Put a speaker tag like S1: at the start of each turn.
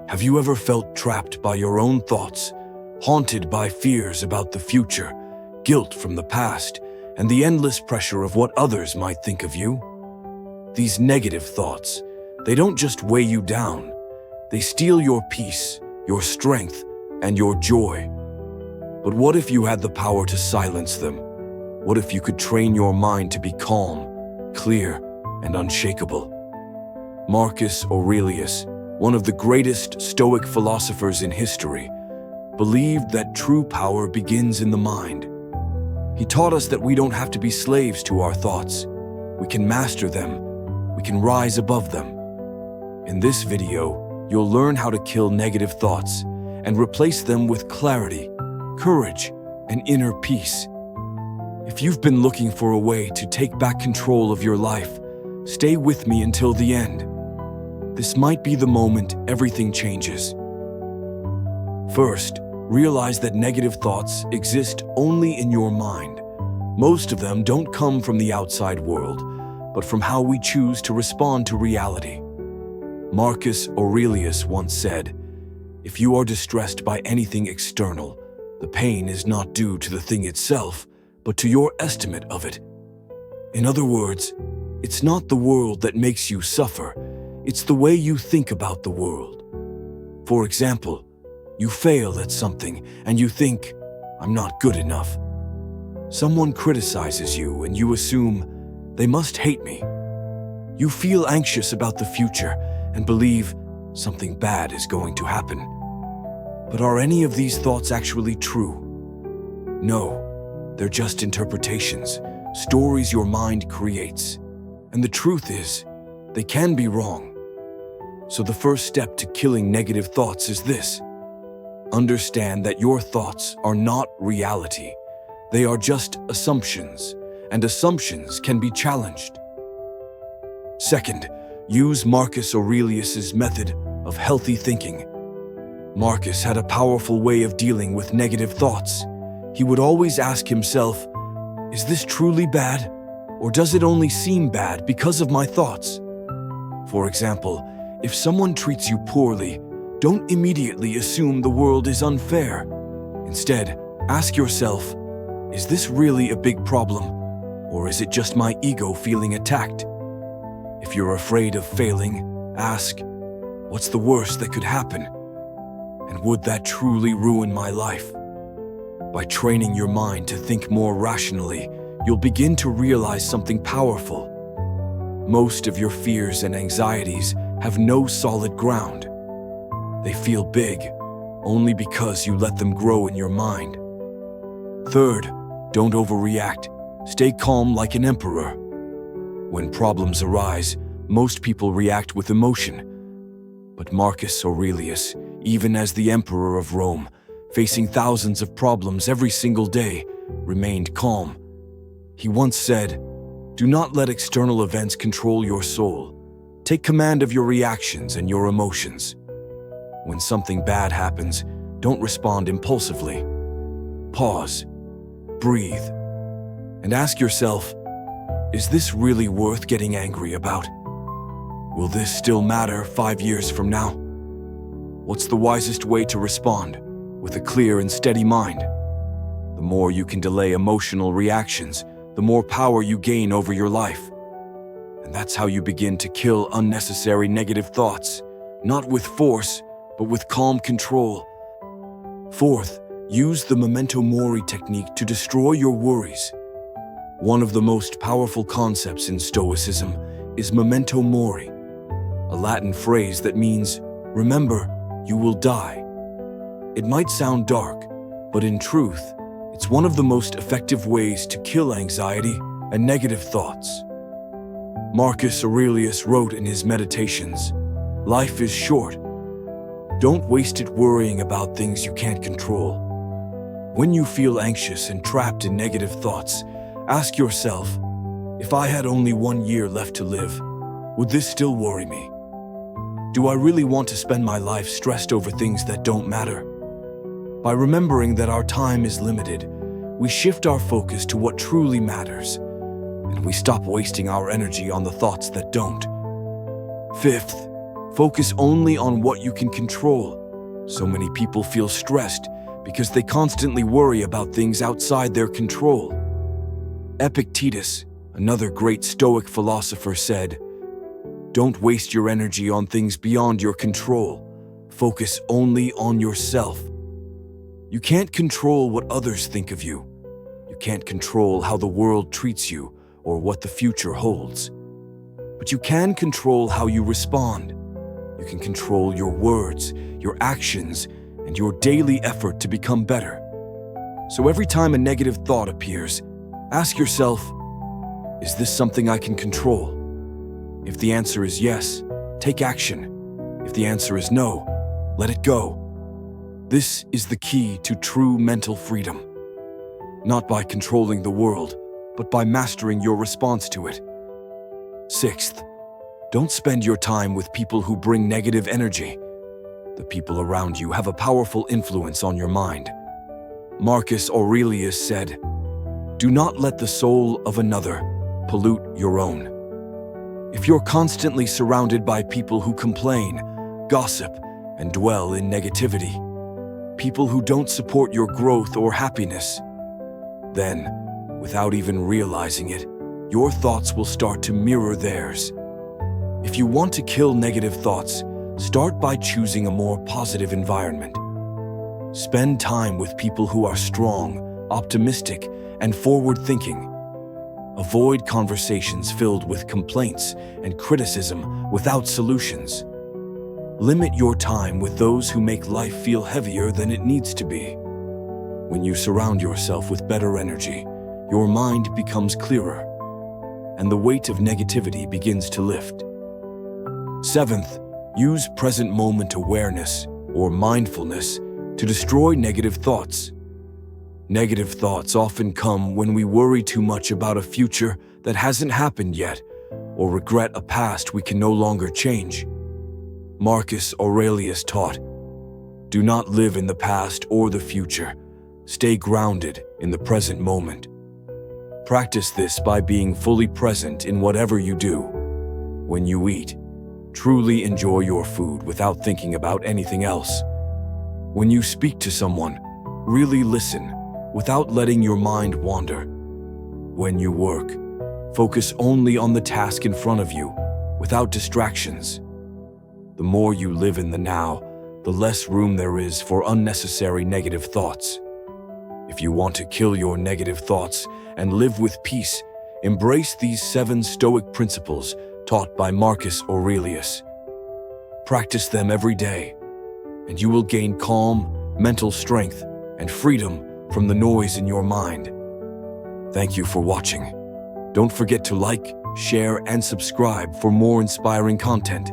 S1: Have you ever felt trapped by your own thoughts, haunted by fears about the future, guilt from the past, and the endless pressure of what others might think of you? These negative thoughts, they don't just weigh you down, they steal your peace, your strength, and your joy. But what if you had the power to silence them? What if you could train your mind to be calm, clear, and unshakable? Marcus Aurelius, one of the greatest Stoic philosophers in history, believed that true power begins in the mind. He taught us that we don't have to be slaves to our thoughts. We can master them. We can rise above them. In this video, you'll learn how to kill negative thoughts and replace them with clarity, courage, and inner peace. If you've been looking for a way to take back control of your life, stay with me until the end. This might be the moment everything changes. First, realize that negative thoughts exist only in your mind. Most of them don't come from the outside world, but from how we choose to respond to reality. Marcus Aurelius once said, "If you are distressed by anything external, the pain is not due to the thing itself, but to your estimate of it." In other words, it's not the world that makes you suffer, it's the way you think about the world. For example, you fail at something and you think, "I'm not good enough." Someone criticizes you and you assume, "They must hate me." You feel anxious about the future and believe something bad is going to happen. But are any of these thoughts actually true? No, they're just interpretations, stories your mind creates. And the truth is, they can be wrong. So the first step to killing negative thoughts is this. Understand that your thoughts are not reality. They are just assumptions, and assumptions can be challenged. Second, use Marcus Aurelius's method of healthy thinking. Marcus had a powerful way of dealing with negative thoughts. He would always ask himself, "Is this truly bad? Or does it only seem bad because of my thoughts?" For example, if someone treats you poorly, don't immediately assume the world is unfair. Instead, ask yourself, is this really a big problem? Or is it just my ego feeling attacked? If you're afraid of failing, ask, what's the worst that could happen? And would that truly ruin my life? By training your mind to think more rationally, you'll begin to realize something powerful. Most of your fears and anxieties have no solid ground. They feel big only because you let them grow in your mind. Third, don't overreact. Stay calm like an emperor. When problems arise, most people react with emotion. But Marcus Aurelius, even as the emperor of Rome, facing thousands of problems every single day, remained calm. He once said, "Do not let external events control your soul. Take command of your reactions and your emotions." When something bad happens, don't respond impulsively. Pause, breathe, and ask yourself, is this really worth getting angry about? Will this still matter 5 years from now? What's the wisest way to respond with a clear and steady mind? The more you can delay emotional reactions, the more power you gain over your life. And that's how you begin to kill unnecessary negative thoughts, not with force, but with calm control. Fourth, use the memento mori technique to destroy your worries. One of the most powerful concepts in Stoicism is memento mori, a Latin phrase that means, remember, you will die. It might sound dark, but in truth, it's one of the most effective ways to kill anxiety and negative thoughts. Marcus Aurelius wrote in his Meditations, "Life is short. Don't waste it worrying about things you can't control." When you feel anxious and trapped in negative thoughts, ask yourself, if I had only 1 year left to live, would this still worry me? Do I really want to spend my life stressed over things that don't matter? By remembering that our time is limited, we shift our focus to what truly matters, and we stop wasting our energy on the thoughts that don't. Fifth, Focus only on what you can control. So many people feel stressed because they constantly worry about things outside their control. Epictetus, another great Stoic philosopher, said, "Don't waste your energy on things beyond your control. Focus only on yourself." You can't control what others think of you. You can't control how the world treats you or what the future holds. But you can control how you respond. You can control your words, your actions, and your daily effort to become better. So every time a negative thought appears, ask yourself, is this something I can control? If the answer is yes, take action. If the answer is no, let it go. This is the key to true mental freedom. Not by controlling the world, but by mastering your response to it. Sixth, don't spend your time with people who bring negative energy. The people around you have a powerful influence on your mind. Marcus Aurelius said, "Do not let the soul of another pollute your own." If you're constantly surrounded by people who complain, gossip, and dwell in negativity, people who don't support your growth or happiness, then, without even realizing it, your thoughts will start to mirror theirs. If you want to kill negative thoughts, start by choosing a more positive environment. Spend time with people who are strong, optimistic, and forward-thinking. Avoid conversations filled with complaints and criticism without solutions. Limit your time with those who make life feel heavier than it needs to be. When you surround yourself with better energy, your mind becomes clearer, and the weight of negativity begins to lift. Seventh, use present moment awareness, or mindfulness, to destroy negative thoughts. Negative thoughts often come when we worry too much about a future that hasn't happened yet, or regret a past we can no longer change. Marcus Aurelius taught, "Do not live in the past or the future. Stay grounded in the present moment." Practice this by being fully present in whatever you do. When you eat, truly enjoy your food without thinking about anything else. When you speak to someone, really listen without letting your mind wander. When you work, focus only on the task in front of you, without distractions. The more you live in the now, the less room there is for unnecessary negative thoughts. If you want to kill your negative thoughts and live with peace, embrace these 7 Stoic principles taught by Marcus Aurelius. Practice them every day, and you will gain calm, mental strength, and freedom from the noise in your mind. Thank you for watching. Don't forget to like, share, and subscribe for more inspiring content.